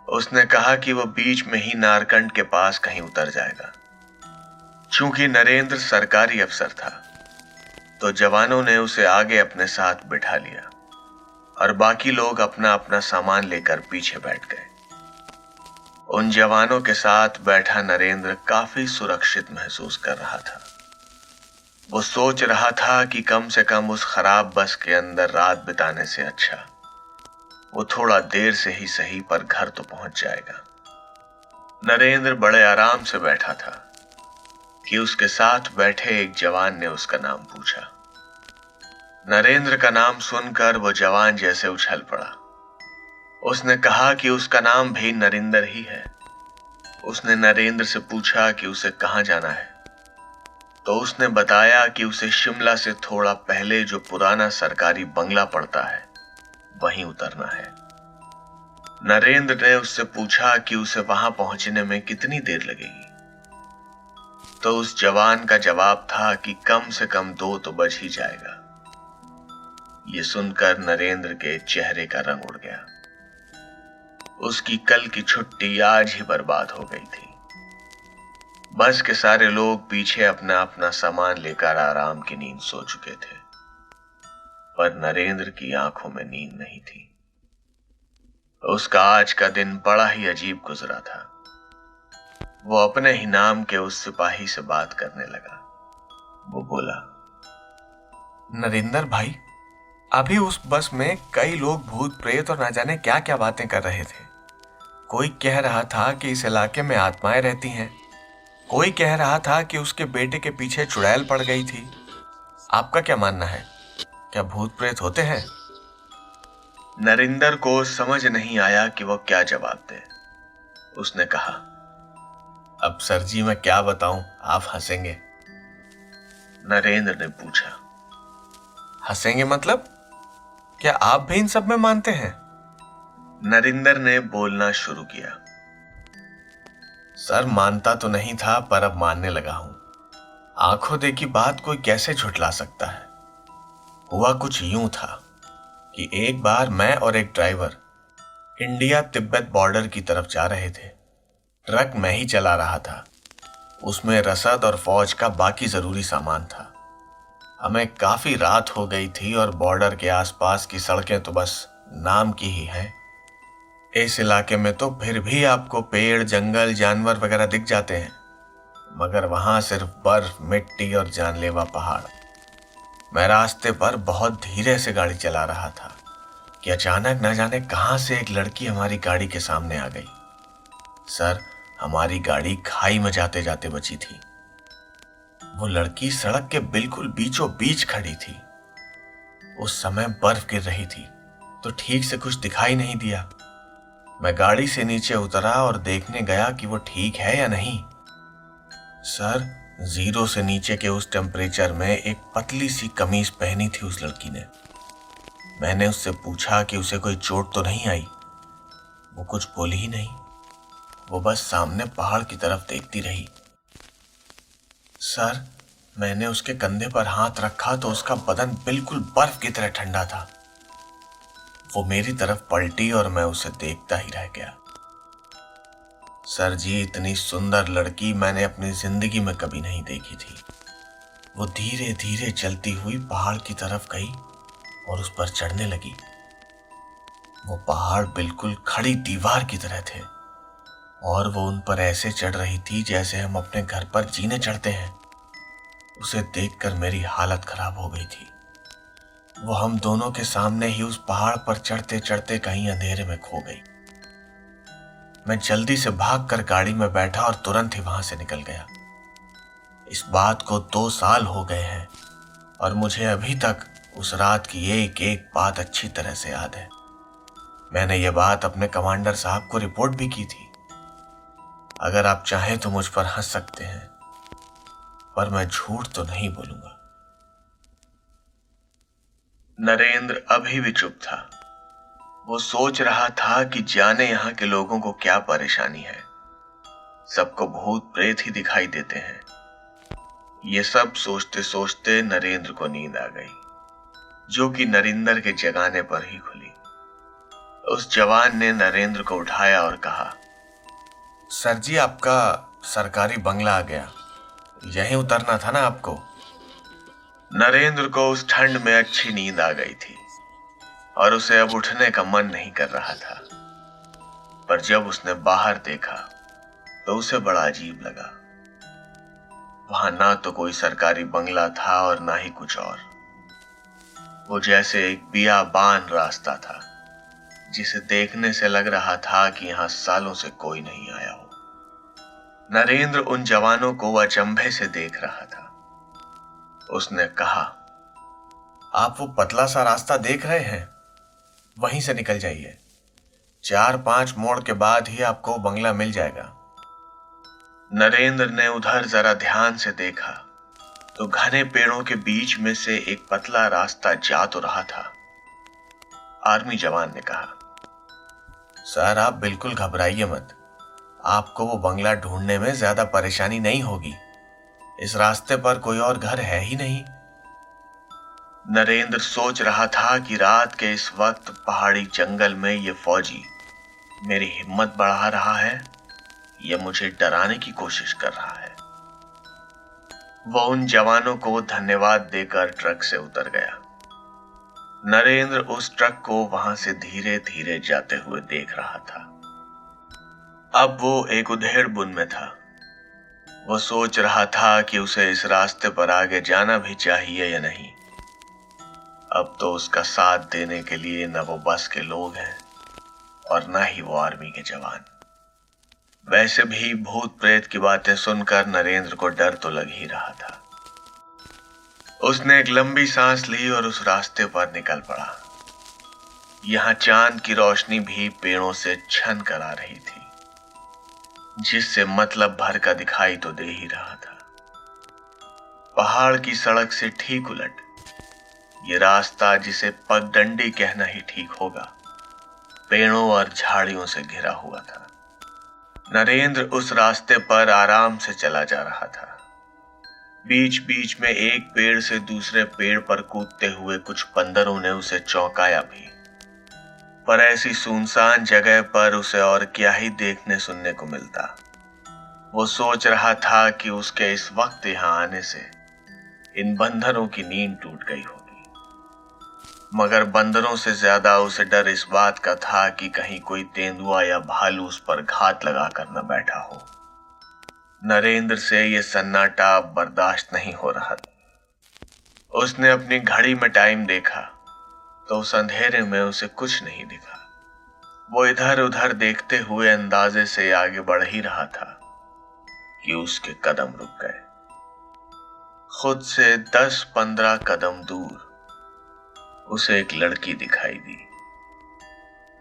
उसने कहा कि वो बीच में ही नारकंड के पास कहीं उतर जाएगा। चूंकि नरेंद्र सरकारी अफसर था तो जवानों ने उसे आगे अपने साथ बिठा लिया और बाकी लोग अपना अपना सामान लेकर पीछे बैठ गए। उन जवानों के साथ बैठा नरेंद्र काफी सुरक्षित महसूस कर रहा था। वो सोच रहा था कि कम से कम उस खराब बस के अंदर रात बिताने से अच्छा वो थोड़ा देर से ही सही पर घर तो पहुंच जाएगा। नरेंद्र बड़े आराम से बैठा था कि उसके साथ बैठे एक जवान ने उसका नाम पूछा। नरेंद्र का नाम सुनकर वो जवान जैसे उछल पड़ा। उसने कहा कि उसका नाम भी नरेंद्र ही है। उसने नरेंद्र से पूछा कि उसे कहां जाना है, तो उसने बताया कि उसे शिमला से थोड़ा पहले जो पुराना सरकारी बंगला पड़ता है वहीं उतरना है। नरेंद्र ने उससे पूछा कि उसे वहां पहुंचने में कितनी देर लगेगी, तो उस जवान का जवाब था कि कम से कम 2 तो बज ही जाएगा। ये सुनकर नरेंद्र के चेहरे का रंग उड़ गया। उसकी कल की छुट्टी आज ही बर्बाद हो गई थी। बस के सारे लोग पीछे अपना अपना सामान लेकर आराम की नींद सो चुके थे, पर नरेंद्र की आंखों में नींद नहीं थी। उसका आज का दिन बड़ा ही अजीब गुजरा था। वो अपने ही नाम के उस सिपाही से बात करने लगा। वो बोला, नरेंद्र भाई, अभी उस बस में कई लोग भूत प्रेत और न जाने क्या क्या बातें कर रहे थे। कोई कह रहा था कि इस इलाके में आत्माएं रहती हैं। कोई कह रहा था कि उसके बेटे के पीछे चुड़ैल पड़ गई थी। आपका क्या मानना है? क्या भूत प्रेत होते हैं? नरेंद्र को समझ नहीं आया कि वो क्या जवाब दे। उसने कहा, अब सर जी मैं क्या बताऊं, आप हंसेंगे। नरेंद्र ने पूछा। हंसेंगे मतलब? क्या आप भी इन सब में मानते हैं? नरेंद्र ने बोलना शुरू किया। सर मानता तो नहीं था, पर अब मानने लगा हूं। आंखों देखी बात कोई कैसे झुठला सकता है। हुआ कुछ यूं था कि एक बार मैं और एक ड्राइवर इंडिया तिब्बत बॉर्डर की तरफ जा रहे थे। ट्रक मैं ही चला रहा था। उसमें रसद और फौज का बाकी जरूरी सामान था। हमें काफी रात हो गई थी और बॉर्डर के आसपास की सड़कें तो बस नाम की ही हैं। इस इलाके में तो फिर भी आपको पेड़, जंगल, जानवर वगैरह दिख जाते हैं, मगर वहां सिर्फ बर्फ, मिट्टी और जानलेवा पहाड़। मैं रास्ते पर बहुत धीरे से गाड़ी चला रहा था कि अचानक न जाने कहां से एक लड़की हमारी गाड़ी के सामने आ गई। सर, हमारी गाड़ी खाई में जाते जाते बची थी। वो लड़की सड़क के बिल्कुल बीचों बीच खड़ी थी। उस समय बर्फ गिर रही थी तो ठीक से कुछ दिखाई नहीं दिया। मैं गाड़ी से नीचे उतरा और देखने गया कि वो ठीक है या नहीं। सर, 0 से नीचे के उस टेम्परेचर में एक पतली सी कमीज पहनी थी उस लड़की ने। मैंने उससे पूछा कि उसे कोई चोट तो नहीं आई। वो कुछ बोली ही नहीं। वो बस सामने पहाड़ की तरफ देखती रही। सर, मैंने उसके कंधे पर हाथ रखा तो उसका बदन बिल्कुल बर्फ की तरह ठंडा था। वो मेरी तरफ पलटी और मैं उसे देखता ही रह गया। सर जी, इतनी सुंदर लड़की मैंने अपनी जिंदगी में कभी नहीं देखी थी। वो धीरे धीरे चलती हुई पहाड़ की तरफ गई और उस पर चढ़ने लगी। वो पहाड़ बिल्कुल खड़ी दीवार की तरह थे और वो उन पर ऐसे चढ़ रही थी जैसे हम अपने घर पर जीने चढ़ते हैं। उसे देखकर मेरी हालत खराब हो गई थी। वो हम दोनों के सामने ही उस पहाड़ पर चढ़ते चढ़ते कहीं अंधेरे में खो गई। मैं जल्दी से भागकर गाड़ी में बैठा और तुरंत ही वहां से निकल गया। इस बात को 2 साल हो गए हैं और मुझे अभी तक उस रात की एक एक बात अच्छी तरह से याद है। मैंने ये बात अपने कमांडर साहब को रिपोर्ट भी की थी। अगर आप चाहें तो मुझ पर हंस सकते हैं, पर मैं झूठ तो नहीं बोलूंगा। नरेंद्र अभी भी चुप था। वो सोच रहा था कि जाने यहाँ के लोगों को क्या परेशानी है। सबको भूत प्रेत ही दिखाई देते हैं। ये सब सोचते सोचते नरेंद्र को नींद आ गई, जो कि नरेंद्र के जगाने पर ही खुली। उस जवान ने नरेंद्र को उठाया और कहा, सर जी, आपका सरकारी बंगला आ गया। यहीं उतरना था ना आपको। नरेंद्र को उस ठंड में अच्छी नींद आ गई थी और उसे अब उठने का मन नहीं कर रहा था। पर जब उसने बाहर देखा तो उसे बड़ा अजीब लगा। वहां ना तो कोई सरकारी बंगला था और ना ही कुछ और। वो जैसे एक बियाबान रास्ता था जिसे देखने से लग रहा था कि यहां सालों से कोई नहीं आया हो। नरेंद्र उन जवानों को अचंभे से देख रहा था। उसने कहा, आप वो पतला सा रास्ता देख रहे हैं, वहीं से निकल जाइए। 4-5 मोड़ के बाद ही आपको बंगला मिल जाएगा। नरेंद्र ने उधर जरा ध्यान से देखा तो घने पेड़ों के बीच में से एक पतला रास्ता जा तो रहा था। आर्मी जवान ने कहा, सर, आप बिल्कुल घबराइए मत। आपको वो बंगला ढूंढने में ज्यादा परेशानी नहीं होगी। इस रास्ते पर कोई और घर है ही नहीं। नरेंद्र सोच रहा था कि रात के इस वक्त पहाड़ी जंगल में ये फौजी मेरी हिम्मत बढ़ा रहा है या मुझे डराने की कोशिश कर रहा है। वो उन जवानों को धन्यवाद देकर ट्रक से उतर गया। नरेंद्र उस ट्रक को वहां से धीरे धीरे जाते हुए देख रहा था। अब वो एक उधेड़ बुन में था। वो सोच रहा था कि उसे इस रास्ते पर आगे जाना भी चाहिए या नहीं। अब तो उसका साथ देने के लिए न वो बस के लोग हैं और न ही वो आर्मी के जवान। वैसे भी भूत प्रेत की बातें सुनकर नरेंद्र को डर तो लग ही रहा था। उसने एक लंबी सांस ली और उस रास्ते पर निकल पड़ा। यहाँ चांद की रोशनी भी पेड़ों से छन कर आ रही थी, जिससे मतलब भर का दिखाई तो दे ही रहा था। पहाड़ की सड़क से ठीक उलट ये रास्ता, जिसे पगडंडी कहना ही ठीक होगा, पेड़ों और झाड़ियों से घिरा हुआ था। नरेंद्र उस रास्ते पर आराम से चला जा रहा था। बीच बीच में एक पेड़ से दूसरे पेड़ पर कूदते हुए कुछ बंदरों ने उसे चौंकाया भी, पर ऐसी सुनसान जगह पर उसे और क्या ही देखने सुनने को मिलता। वो सोच रहा था कि उसके इस वक्त यहाँ आने से इन बंदरों की नींद टूट गई होगी, मगर बंदरों से ज्यादा उसे डर इस बात का था कि कहीं कोई तेंदुआ या भालू उस पर घात लगा कर न बैठा हो। नरेंद्र से यह सन्नाटा अब बर्दाश्त नहीं हो रहा था। उसने अपनी घड़ी में टाइम देखा तो उस अंधेरे में उसे कुछ नहीं दिखा। वो इधर उधर देखते हुए अंदाजे से आगे बढ़ ही रहा था कि उसके कदम रुक गए। खुद से 10-15 कदम दूर उसे एक लड़की दिखाई दी।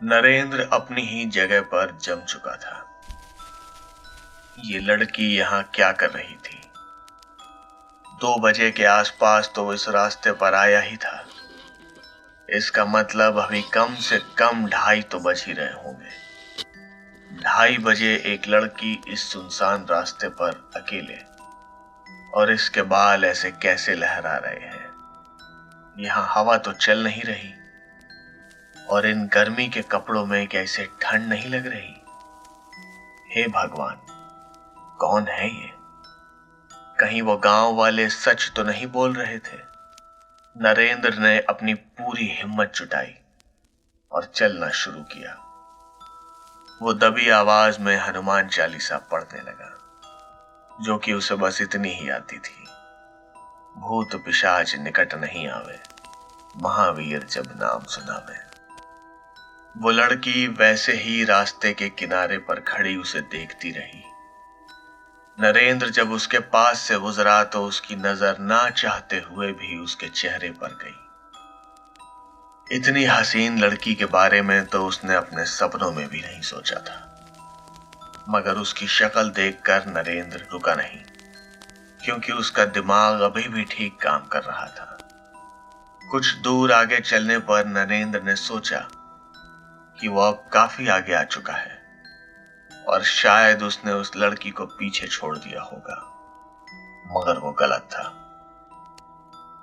नरेंद्र अपनी ही जगह पर जम चुका था। ये लड़की यहां क्या कर रही थी? 2 बजे के आसपास तो इस रास्ते पर आया ही था। इसका मतलब अभी कम से कम 2:30 तो बज ही रहे होंगे। 2:30 बजे एक लड़की इस सुनसान रास्ते पर अकेले, और इसके बाल ऐसे कैसे लहरा रहे हैं। यहाँ हवा तो चल नहीं रही, और इन गर्मी के कपड़ों में कैसे ठंड नहीं लग रही। हे भगवान, कौन है ये? कहीं वो गांव वाले सच तो नहीं बोल रहे थे? नरेंद्र ने अपनी पूरी हिम्मत जुटाई और चलना शुरू किया। वो दबी आवाज में हनुमान चालीसा पढ़ने लगा, जो कि उसे बस इतनी ही आती थी। भूत पिशाच निकट नहीं आवे, महावीर जब नाम सुनावे। वो लड़की वैसे ही रास्ते के किनारे पर खड़ी उसे देखती रही। नरेंद्र जब उसके पास से गुजरा तो उसकी नजर ना चाहते हुए भी उसके चेहरे पर गई। इतनी हसीन लड़की के बारे में तो उसने अपने सपनों में भी नहीं सोचा था, मगर उसकी शक्ल देखकर नरेंद्र रुका नहीं, क्योंकि उसका दिमाग अभी भी ठीक काम कर रहा था। कुछ दूर आगे चलने पर नरेंद्र ने सोचा कि वो अब काफी आगे आ चुका है और शायद उसने उस लड़की को पीछे छोड़ दिया होगा, मगर वो गलत था।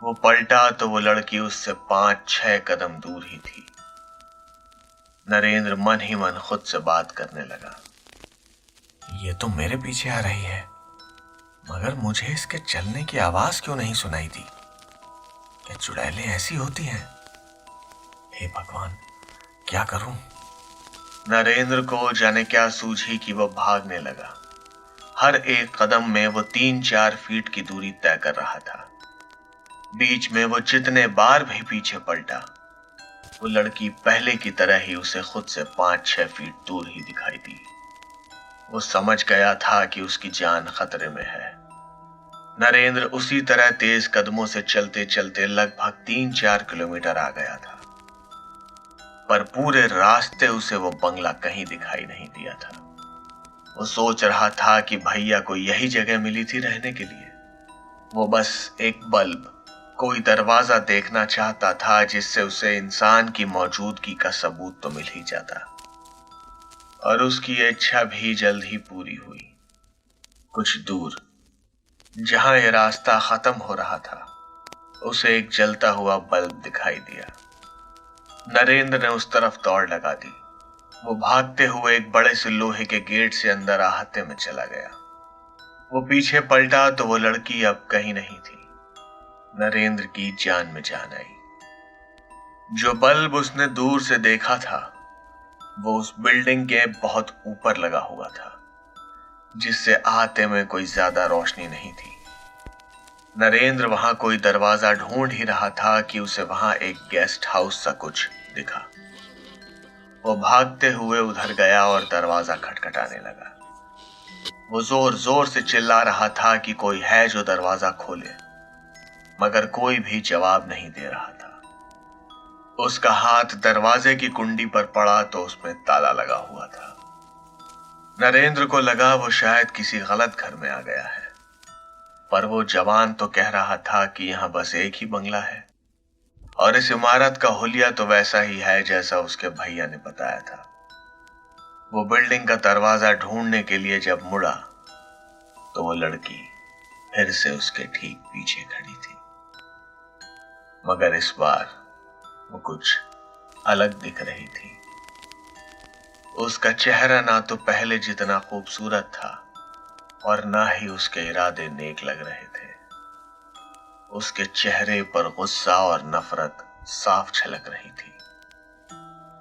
वो पलटा तो वो लड़की उससे 5-6 कदम दूर ही थी। नरेंद्र मन ही मन खुद से बात करने लगा। ये तो मेरे पीछे आ रही है, मगर मुझे इसके चलने की आवाज क्यों नहीं सुनाई दी? क्या चुड़ैलें ऐसी होती हैं? हे भगवान, क्या करूं? नरेंद्र को जाने क्या सूझी कि वो भागने लगा। हर एक कदम में वो 3-4 फीट की दूरी तय कर रहा था। बीच में वो जितने बार भी पीछे पलटा, वो लड़की पहले की तरह ही उसे खुद से 5-6 फीट दूर ही दिखाई दी। वो समझ गया था कि उसकी जान खतरे में है। नरेंद्र उसी तरह तेज कदमों से चलते चलते लगभग 3-4 किलोमीटर आ गया था, पर पूरे रास्ते उसे वो बंगला कहीं दिखाई नहीं दिया था। वो सोच रहा था कि भैया को यही जगह मिली थी रहने के लिए। वो बस एक बल्ब, कोई दरवाजा देखना चाहता था जिससे उसे इंसान की मौजूदगी का सबूत तो मिल ही जाता, और उसकी इच्छा भी जल्द ही पूरी हुई। कुछ दूर जहां यह रास्ता खत्म हो रहा था, उसे एक जलता हुआ बल्ब दिखाई दिया। नरेंद्र ने उस तरफ दौड़ लगा दी। वो भागते हुए एक बड़े से लोहे के गेट से अंदर आहते में चला गया। वो पीछे पलटा तो वो लड़की अब कहीं नहीं थी। नरेंद्र की जान में जान आई। जो बल्ब उसने दूर से देखा था, वो उस बिल्डिंग के बहुत ऊपर लगा हुआ था, जिससे आहते में कोई ज्यादा रोशनी नहीं थी। नरेंद्र वहां कोई दरवाजा ढूंढ ही रहा था कि उसे वहां एक गेस्ट हाउस सा कुछ दिखा। वो भागते हुए उधर गया और दरवाजा खटखटाने लगा। वो जोर जोर से चिल्ला रहा था कि कोई है जो दरवाजा खोले, मगर कोई भी जवाब नहीं दे रहा था। उसका हाथ दरवाजे की कुंडी पर पड़ा तो उसमें ताला लगा हुआ था। नरेंद्र को लगा वो शायद किसी गलत घर में आ गया है, पर वो जवान तो कह रहा था कि यहां बस एक ही बंगला है और इस इमारत का हुलिया तो वैसा ही है जैसा उसके भैया ने बताया था। वो बिल्डिंग का दरवाजा ढूंढने के लिए जब मुड़ा तो वो लड़की फिर से उसके ठीक पीछे खड़ी थी, मगर इस बार वो कुछ अलग दिख रही थी। उसका चेहरा ना तो पहले जितना खूबसूरत था और ना ही उसके इरादे नेक लग रहे थे। उसके चेहरे पर गुस्सा और नफरत साफ झलक रही थी।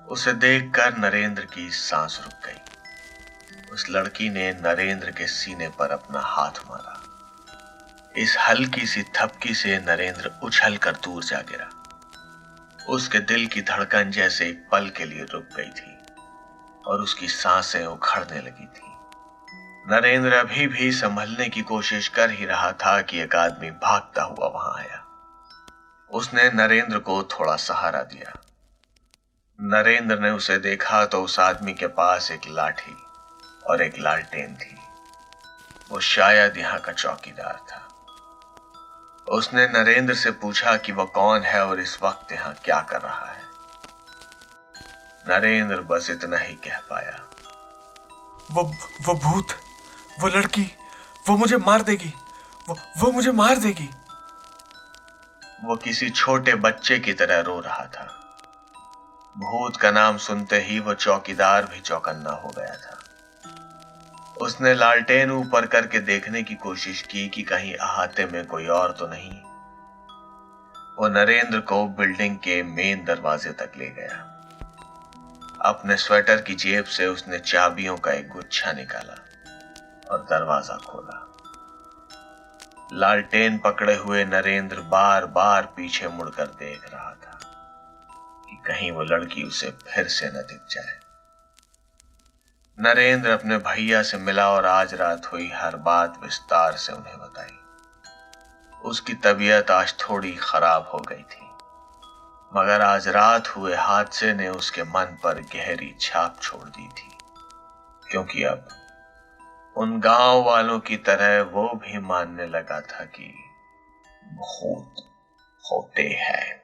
उसे देखकर नरेंद्र की सांस रुक गई। उस लड़की ने नरेंद्र के सीने पर अपना हाथ मारा। इस हल्की सी थपकी से नरेंद्र उछल कर दूर जा गिरा। उसके दिल की धड़कन जैसे एक पल के लिए रुक गई थी और उसकी सांसें उखड़ने लगी थी। नरेंद्र अभी भी संभलने की कोशिश कर ही रहा था कि एक आदमी भागता हुआ वहां आया। उसने नरेंद्र को थोड़ा सहारा दिया। नरेंद्र ने उसे देखा तो उस आदमी के पास एक लाठी और एक लालटेन थी। वो शायद यहाँ का चौकीदार था। उसने नरेंद्र से पूछा कि वह कौन है और इस वक्त यहाँ क्या कर रहा है। नरेंद्र बस इतना ही कह पाया, वो भूत, वो लड़की, वो मुझे मार देगी, वो मुझे मार देगी। वो किसी छोटे बच्चे की तरह रो रहा था। भूत का नाम सुनते ही वो चौकीदार भी चौकन्ना हो गया था। उसने लालटेन ऊपर करके देखने की कोशिश की कि कहीं अहाते में कोई और तो नहीं। वो नरेंद्र को बिल्डिंग के मेन दरवाजे तक ले गया। अपने स्वेटर की जेब से उसने चाबियों का एक गुच्छा निकाला और दरवाजा खोला। लालटेन पकड़े हुए नरेंद्र बार बार पीछे मुड़कर देख रहा था कि कहीं वो लड़की उसे फिर से न दिख जाए। नरेंद्र अपने भैया से मिला और आज रात हुई हर बात विस्तार से उन्हें बताई। उसकी तबीयत आज थोड़ी खराब हो गई थी, मगर आज रात हुए हादसे ने उसके मन पर गहरी छाप छोड़ दी थी, क्योंकि अब उन गांव वालों की तरह वो भी मानने लगा था कि भूत होते हैं।